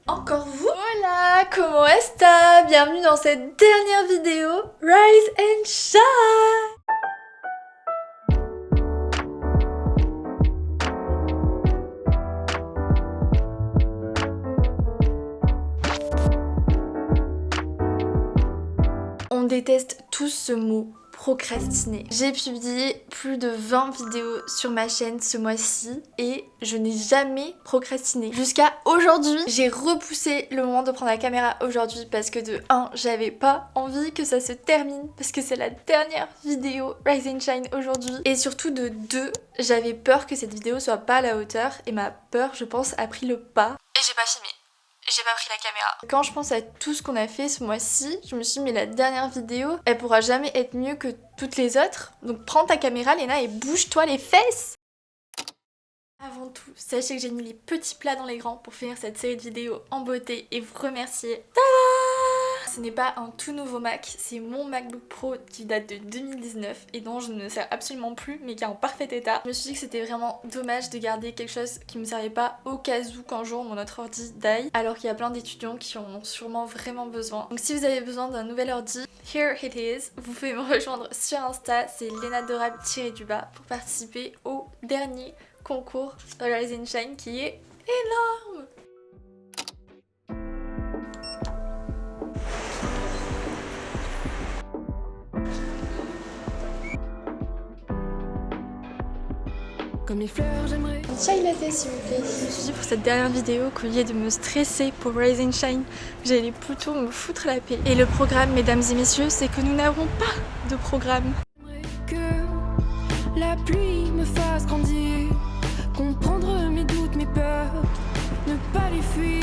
Encore vous? Hola, comment est-ce? Bienvenue dans cette dernière vidéo Rise and Shine. On déteste tous ce mot procrastiner. J'ai publié plus de 20 vidéos sur ma chaîne ce mois-ci et je n'ai jamais procrastiné. Jusqu'à aujourd'hui, j'ai repoussé le moment de prendre la caméra aujourd'hui parce que de 1, j'avais pas envie que ça se termine parce que c'est la dernière vidéo Rise and Shine aujourd'hui. Et surtout de 2, j'avais peur que cette vidéo soit pas à la hauteur et ma peur, je pense, a pris le pas. Et j'ai pas filmé. J'ai pas pris la caméra. Quand je pense à tout ce qu'on a fait ce mois-ci, je me suis dit mais la dernière vidéo, elle pourra jamais être mieux que toutes les autres. Donc prends ta caméra Léna et bouge-toi les fesses. Avant tout, sachez que j'ai mis les petits plats dans les grands pour finir cette série de vidéos en beauté et vous remercier. Tada! Ce n'est pas un tout nouveau Mac, c'est mon MacBook Pro qui date de 2019 et dont je ne me sers absolument plus mais qui est en parfait état. Je me suis dit que c'était vraiment dommage de garder quelque chose qui me servait pas au cas où qu'un jour mon autre ordi die, alors qu'il y a plein d'étudiants qui en ont sûrement vraiment besoin. Donc si vous avez besoin d'un nouvel ordi, here it is. Vous pouvez me rejoindre sur Insta, c'est lenadorable-du-bas pour participer au dernier concours Rise and Shine qui est énorme. Comme les fleurs, j'aimerais. Chai latte s'il vous plaît. Je me suis dit pour cette dernière vidéo qu'au lieu de me stresser pour Rise and Shine, j'allais plutôt me foutre la paix. Et le programme, mesdames et messieurs, c'est que nous n'avons pas de programme. J'aimerais que la pluie me fasse grandir, comprendre mes doutes, mes peurs, ne pas les fuir.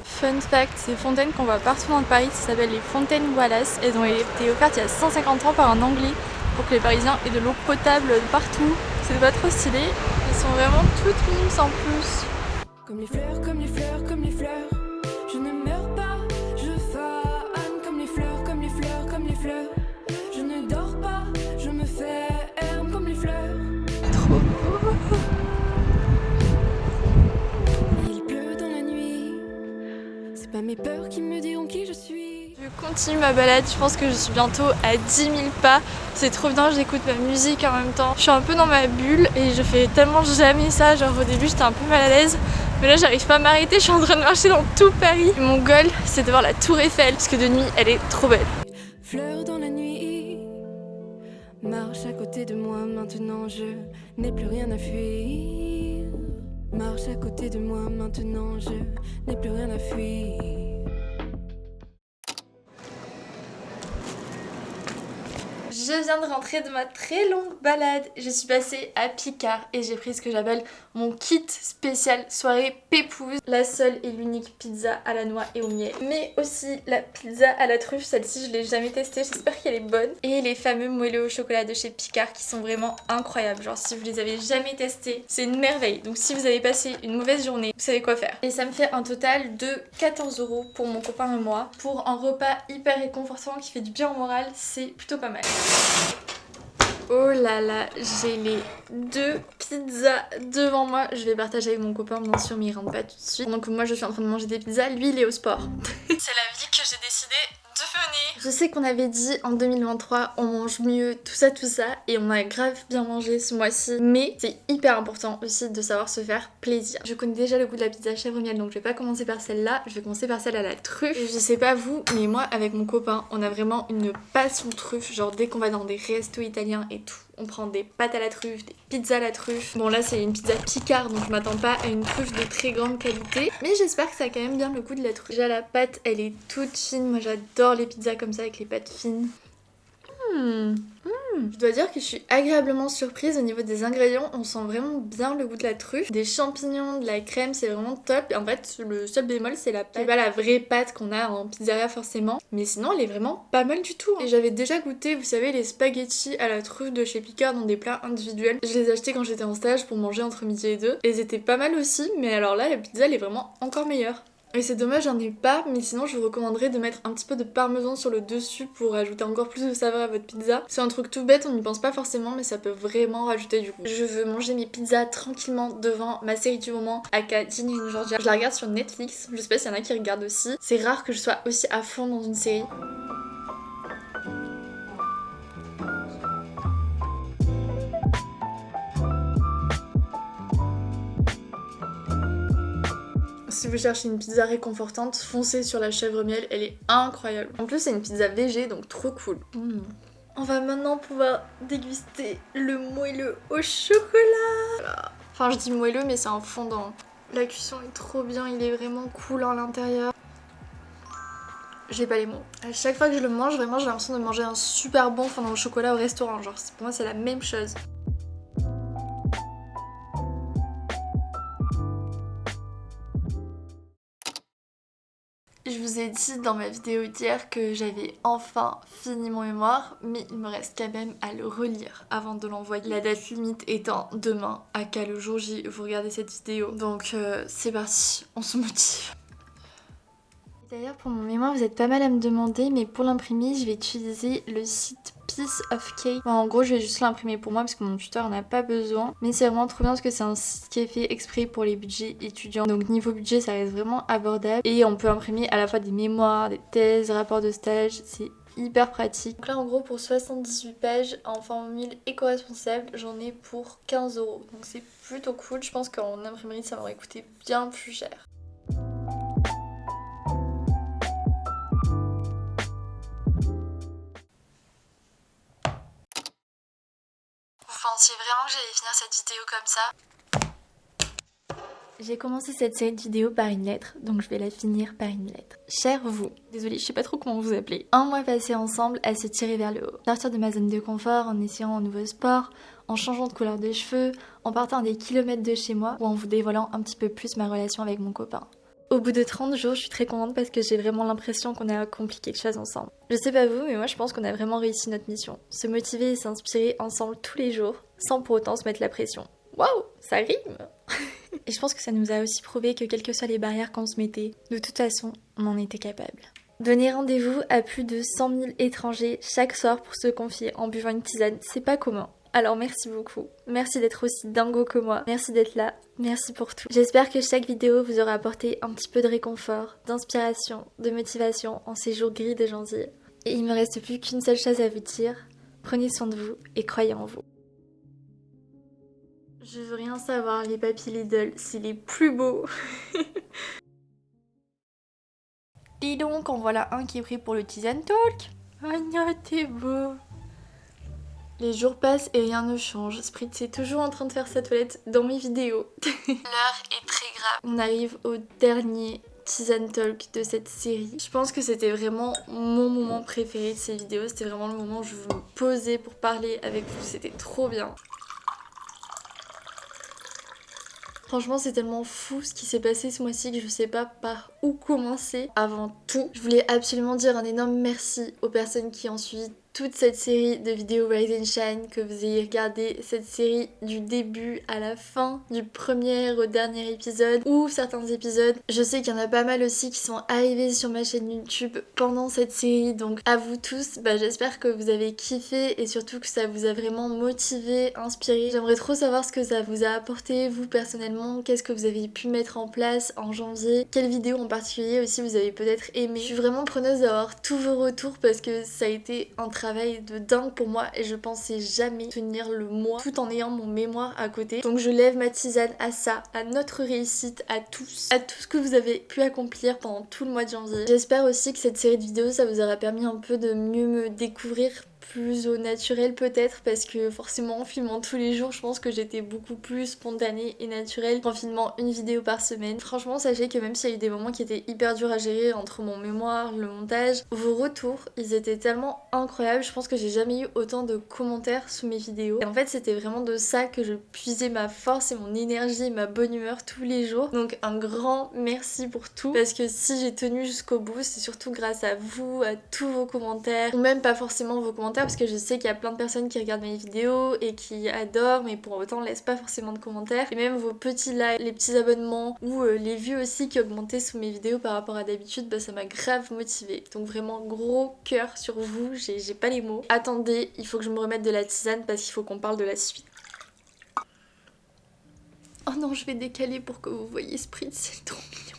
Fun fact, ces fontaines qu'on voit partout dans Paris, ça s'appelle les fontaines Wallace. Elles ont été offertes il y a 150 ans par un Anglais pour que les Parisiens aient de l'eau potable partout. C'est pas trop stylé. Elles sont vraiment toutes mimes en plus. Comme les fleurs, comme les fleurs, comme les fleurs, je ne meurs pas, je fane. Comme les fleurs, comme les fleurs, comme les fleurs, je ne dors pas, je me ferme comme les fleurs. Trop beau. Il pleut dans la nuit, c'est pas mes peurs qui me diront qui je suis. Je continue ma balade, je pense que je suis bientôt à 10 000 pas. C'est trop bien, j'écoute ma musique en même temps. Je suis un peu dans ma bulle et je fais tellement jamais ça. Genre au début j'étais un peu mal à l'aise, mais là j'arrive pas à m'arrêter, je suis en train de marcher dans tout Paris. Mon goal c'est de voir la tour Eiffel parce que de nuit elle est trop belle. Fleurs dans la nuit, marche à côté de moi maintenant, je n'ai plus rien à fuir. Marche à côté de moi maintenant, je n'ai plus rien à fuir. Je viens de rentrer de ma très longue balade. Je suis passée à Picard et j'ai pris ce que j'appelle mon kit spécial soirée pépouze. La seule et l'unique pizza à la noix et au miel. Mais aussi la pizza à la truffe. Celle-ci je l'ai jamais testée, j'espère qu'elle est bonne. Et les fameux moelleux au chocolat de chez Picard qui sont vraiment incroyables. Genre si vous les avez jamais testés, c'est une merveille. Donc si vous avez passé une mauvaise journée, vous savez quoi faire. Et ça me fait un total de 14 € pour mon copain et moi. Pour un repas hyper réconfortant qui fait du bien au moral, c'est plutôt pas mal. Oh là là, j'ai les 2 pizzas devant moi. Je vais partager avec mon copain bien sûr, mais il rentre pas tout de suite. Pendant que moi je suis en train de manger des pizzas, lui il est au sport. C'est la vie que j'ai décidé de mener. Je sais qu'on avait dit en 2023 on mange mieux, tout ça, et on a grave bien mangé ce mois-ci. Mais c'est hyper important aussi de savoir se faire plaisir. Je connais déjà le goût de la pizza chèvre miel, donc je vais pas commencer par celle-là, je vais commencer par celle à la truffe. Et je sais pas vous, mais moi avec mon copain, on a vraiment une passion truffe. Genre dès qu'on va dans des restos italiens et tout, on prend des pâtes à la truffe, des pizzas à la truffe. Bon là c'est une pizza Picard, donc je m'attends pas à une truffe de très grande qualité, mais j'espère que ça a quand même bien le goût de la truffe. Déjà la pâte elle est toute fine, moi j'adore les pizzas comme ça avec les pâtes fines. Je dois dire que je suis agréablement surprise au niveau des ingrédients, on sent vraiment bien le goût de la truffe. Des champignons, de la crème, c'est vraiment top. Et en fait, le seul bémol, c'est la pâte. C'est pas la vraie pâte qu'on a en pizzeria forcément, mais sinon elle est vraiment pas mal du tout. Et j'avais déjà goûté, vous savez, les spaghettis à la truffe de chez Picard dans des plats individuels. Je les ai achetés quand j'étais en stage pour manger entre midi et 2. Et ils étaient pas mal aussi, mais alors là, la pizza elle est vraiment encore meilleure. Et c'est dommage, j'en ai pas, mais sinon je vous recommanderais de mettre un petit peu de parmesan sur le dessus pour ajouter encore plus de saveur à votre pizza. C'est un truc tout bête, on n'y pense pas forcément, mais ça peut vraiment rajouter du goût. Je veux manger mes pizzas tranquillement devant ma série du moment, aka Ginny and Georgia. Je la regarde sur Netflix, je sais pas s'il y en a qui regardent aussi. C'est rare que je sois aussi à fond dans une série. Si vous cherchez une pizza réconfortante, foncez sur la chèvre miel, elle est incroyable. En plus c'est une pizza végé, donc trop cool. On va maintenant pouvoir déguster le moelleux au chocolat. Enfin je dis moelleux mais c'est un fondant. La cuisson est trop bien, il est vraiment cool à l'intérieur. J'ai pas les mots. À chaque fois que je le mange, vraiment j'ai l'impression de manger un super bon fondant au chocolat au restaurant. Genre pour moi c'est la même chose. Je vous ai dit dans ma vidéo d'hier que j'avais enfin fini mon mémoire, mais il me reste quand même à le relire avant de l'envoyer. La date limite étant demain, aka le jour J, vous regardez cette vidéo. Donc c'est parti, on se motive. D'ailleurs pour mon mémoire vous êtes pas mal à me demander, mais pour l'imprimer je vais utiliser le site Piece of Cake. Enfin, en gros je vais juste l'imprimer pour moi parce que mon tuteur en a pas besoin, mais c'est vraiment trop bien parce que c'est un site qui est fait exprès pour les budgets étudiants, donc niveau budget ça reste vraiment abordable et on peut imprimer à la fois des mémoires, des thèses, des rapports de stage, c'est hyper pratique. Donc là en gros pour 78 pages en forme 1000 éco-responsable j'en ai pour 15 €, donc c'est plutôt cool. Je pense qu'en imprimerie ça m'aurait coûté bien plus cher. Vous pensiez vraiment que j'allais finir cette vidéo comme ça? J'ai commencé cette série de vidéos par une lettre, donc je vais la finir par une lettre. Cher vous, désolée, je sais pas trop comment vous appeler. Un mois passé ensemble à se tirer vers le haut. Sortir de ma zone de confort en essayant un nouveau sport, en changeant de couleur de cheveux, en partant des kilomètres de chez moi ou en vous dévoilant un petit peu plus ma relation avec mon copain. Au bout de 30 jours, je suis très contente parce que j'ai vraiment l'impression qu'on a accompli quelque chose ensemble. Je sais pas vous, mais moi je pense qu'on a vraiment réussi notre mission. Se motiver et s'inspirer ensemble tous les jours, sans pour autant se mettre la pression. Waouh, ça rime. Et je pense que ça nous a aussi prouvé que quelles que soient les barrières qu'on se mettait, de toute façon, on en était capable. Donner rendez-vous à plus de 100 000 étrangers chaque soir pour se confier en buvant une tisane, c'est pas commun. Alors merci beaucoup, merci d'être aussi dingo que moi, merci d'être là, merci pour tout. J'espère que chaque vidéo vous aura apporté un petit peu de réconfort, d'inspiration, de motivation en ces jours gris de janvier. Et il me reste plus qu'une seule chose à vous dire, prenez soin de vous et croyez en vous. Je veux rien savoir, les papys Lidl, c'est les plus beaux. Dis donc, en voilà un qui est pris pour le Tisane Talk. Agna, t'es beau. Les jours passent et rien ne change. Spritz est toujours en train de faire sa toilette dans mes vidéos. L'heure est très grave. On arrive au dernier Tisane Talk de cette série. Je pense que c'était vraiment mon moment préféré de ces vidéos. C'était vraiment le moment où je veux me poser pour parler avec vous. C'était trop bien. Franchement, c'est tellement fou ce qui s'est passé ce mois-ci que je sais pas par où commencer. Avant tout, je voulais absolument dire un énorme merci aux personnes qui ont suivi toute cette série de vidéos Rise and Shine, que vous ayez regardé cette série du début à la fin, du premier au dernier épisode ou certains épisodes. Je sais qu'il y en a pas mal aussi qui sont arrivés sur ma chaîne YouTube pendant cette série, donc à vous tous, j'espère que vous avez kiffé et surtout que ça vous a vraiment motivé, inspiré. J'aimerais trop savoir ce que ça vous a apporté vous personnellement, qu'est-ce que vous avez pu mettre en place en janvier, quelle vidéo en particulier aussi vous avez peut-être aimé. Je suis vraiment preneuse d'avoir tous vos retours parce que ça a été un travail de dingue pour moi et je pensais jamais tenir le mois tout en ayant mon mémoire à côté. Donc je lève ma tisane à ça, à notre réussite, à tous, à tout ce que vous avez pu accomplir pendant tout le mois de janvier. J'espère aussi que cette série de vidéos ça vous aura permis un peu de mieux me découvrir, plus au naturel peut-être, parce que forcément en filmant tous les jours je pense que j'étais beaucoup plus spontanée et naturelle qu'en filmant une vidéo par semaine. Franchement sachez que même s'il y a eu des moments qui étaient hyper durs à gérer entre mon mémoire, le montage, vos retours ils étaient tellement incroyables. Je pense que j'ai jamais eu autant de commentaires sous mes vidéos et en fait c'était vraiment de ça que je puisais ma force et mon énergie et ma bonne humeur tous les jours. Donc un grand merci pour tout, parce que si j'ai tenu jusqu'au bout c'est surtout grâce à vous, à tous vos commentaires, ou même pas forcément vos commentaires commentaires parce que je sais qu'il y a plein de personnes qui regardent mes vidéos et qui adorent, mais pour autant laissent pas forcément de commentaires. Et même vos petits likes, les petits abonnements ou les vues aussi qui augmentaient sous mes vidéos par rapport à d'habitude, bah ça m'a grave motivée. Donc vraiment gros cœur sur vous, j'ai pas les mots. Attendez, il faut que je me remette de la tisane parce qu'il faut qu'on parle de la suite. Oh non, je vais décaler pour que vous voyez Spritz, c'est trop mignon.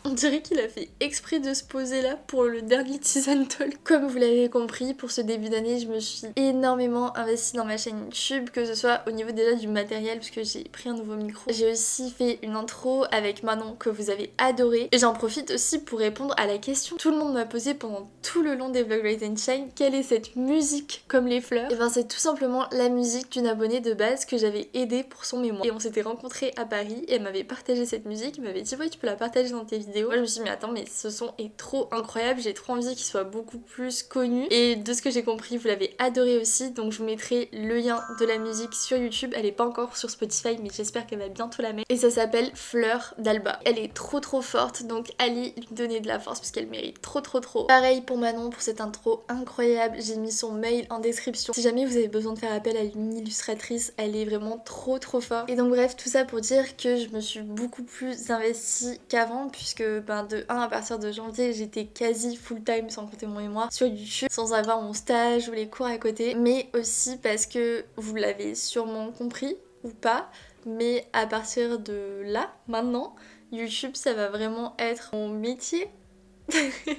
On dirait qu'il a fait exprès de se poser là pour le dernier Tisane Talk. Comme vous l'avez compris, pour ce début d'année, je me suis énormément investie dans ma chaîne YouTube, que ce soit au niveau déjà du matériel, parce que j'ai pris un nouveau micro. J'ai aussi fait une intro avec Manon que vous avez adoré. Et j'en profite aussi pour répondre à la question que tout le monde m'a posée pendant tout le long des vlogs Rise and Shine. Quelle est cette musique comme les fleurs? Et ben c'est tout simplement la musique d'une abonnée de base que j'avais aidée pour son mémoire. Et on s'était rencontrés à Paris et elle m'avait partagé cette musique. Elle m'avait dit ouais, tu peux la partager dans tes vidéos. Moi je me suis dit mais attends, mais ce son est trop incroyable, j'ai trop envie qu'il soit beaucoup plus connu. Et de ce que j'ai compris, vous l'avez adoré aussi, donc je vous mettrai le lien de la musique sur YouTube. Elle est pas encore sur Spotify mais j'espère qu'elle va bientôt la mettre. Et ça s'appelle Fleur d'Alba. Elle est trop forte, donc allez lui donner de la force parce qu'elle mérite trop. Pareil pour Manon pour cette intro incroyable, j'ai mis son mail en description. Si jamais vous avez besoin de faire appel à une illustratrice, elle est vraiment trop forte. Et donc bref, tout ça pour dire que je me suis beaucoup plus investie qu'avant puisque de 1 à partir de janvier j'étais quasi full time sans compter mon mémoire sur YouTube, sans avoir mon stage ou les cours à côté, mais aussi parce que vous l'avez sûrement compris ou pas, mais à partir de là, maintenant, YouTube ça va vraiment être mon métier.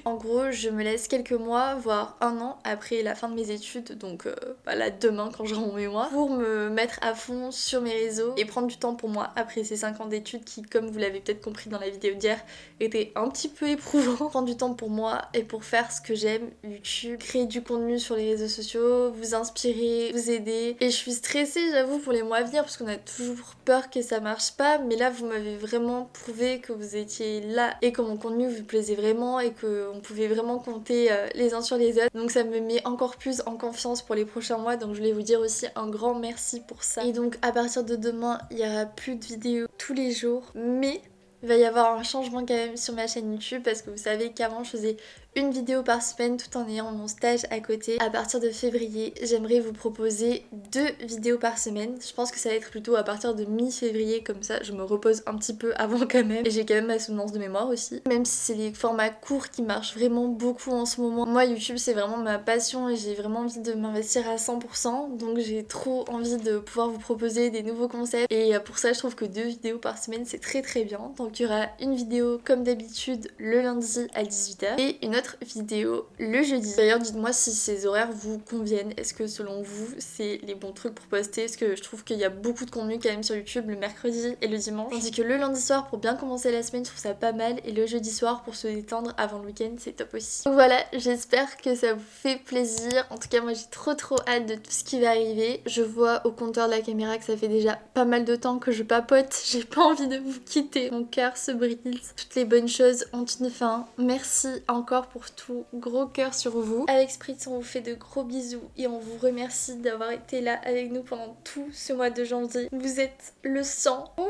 En gros, je me laisse quelques mois, voire 1 an après la fin de mes études, donc là demain quand j'aurai mon mémoire, pour me mettre à fond sur mes réseaux et prendre du temps pour moi après ces 5 ans d'études qui, comme vous l'avez peut-être compris dans la vidéo d'hier, étaient un petit peu éprouvants. Prendre du temps pour moi et pour faire ce que j'aime, YouTube, créer du contenu sur les réseaux sociaux, vous inspirer, vous aider. Et je suis stressée, j'avoue, pour les mois à venir parce qu'on a toujours peur que ça marche pas, mais là vous m'avez vraiment prouvé que vous étiez là et que mon contenu vous plaisait vraiment et qu'on pouvait vraiment compter les uns sur les autres. Donc ça me met encore plus en confiance pour les prochains mois, donc je voulais vous dire aussi un grand merci pour ça. Et donc à partir de demain, il y aura plus de vidéos tous les jours, mais il va y avoir un changement quand même sur ma chaîne YouTube parce que vous savez qu'avant je faisais une vidéo par semaine tout en ayant mon stage à côté. À partir de février, j'aimerais vous proposer 2 vidéos par semaine. Je pense que ça va être plutôt à partir de mi-février, comme ça je me repose un petit peu avant quand même. Et j'ai quand même ma soutenance de mémoire aussi. Même si c'est les formats courts qui marchent vraiment beaucoup en ce moment. Moi YouTube c'est vraiment ma passion et j'ai vraiment envie de m'investir à 100%. Donc j'ai trop envie de pouvoir vous proposer des nouveaux concepts. Et pour ça je trouve que 2 vidéos par semaine c'est très bien. Donc il y aura une vidéo comme d'habitude le lundi à 18h et une autre vidéo le jeudi. D'ailleurs dites-moi si ces horaires vous conviennent, est-ce que selon vous c'est les bons trucs pour poster, parce que je trouve qu'il y a beaucoup de contenu quand même sur YouTube le mercredi et le dimanche, tandis que le lundi soir pour bien commencer la semaine je trouve ça pas mal et le jeudi soir pour se détendre avant le week-end c'est top aussi. Donc voilà, j'espère que ça vous fait plaisir, en tout cas moi j'ai trop hâte de tout ce qui va arriver. Je vois au compteur de la caméra que ça fait déjà pas mal de temps que je papote, j'ai pas envie de vous quitter, mon cœur se brise. Toutes les bonnes choses ont une fin. Merci encore pour tout, gros cœur sur vous. Avec Spritz on vous fait de gros bisous et on vous remercie d'avoir été là avec nous pendant tout ce mois de janvier. Vous êtes le sang. Ouh.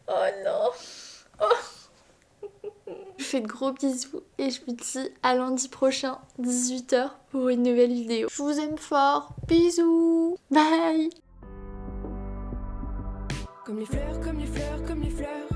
Oh non. Oh. Je vous fais de gros bisous et je vous dis à lundi prochain 18h pour une nouvelle vidéo. Je vous aime fort. Bisous. Bye. Comme les fleurs, comme les fleurs, comme les fleurs.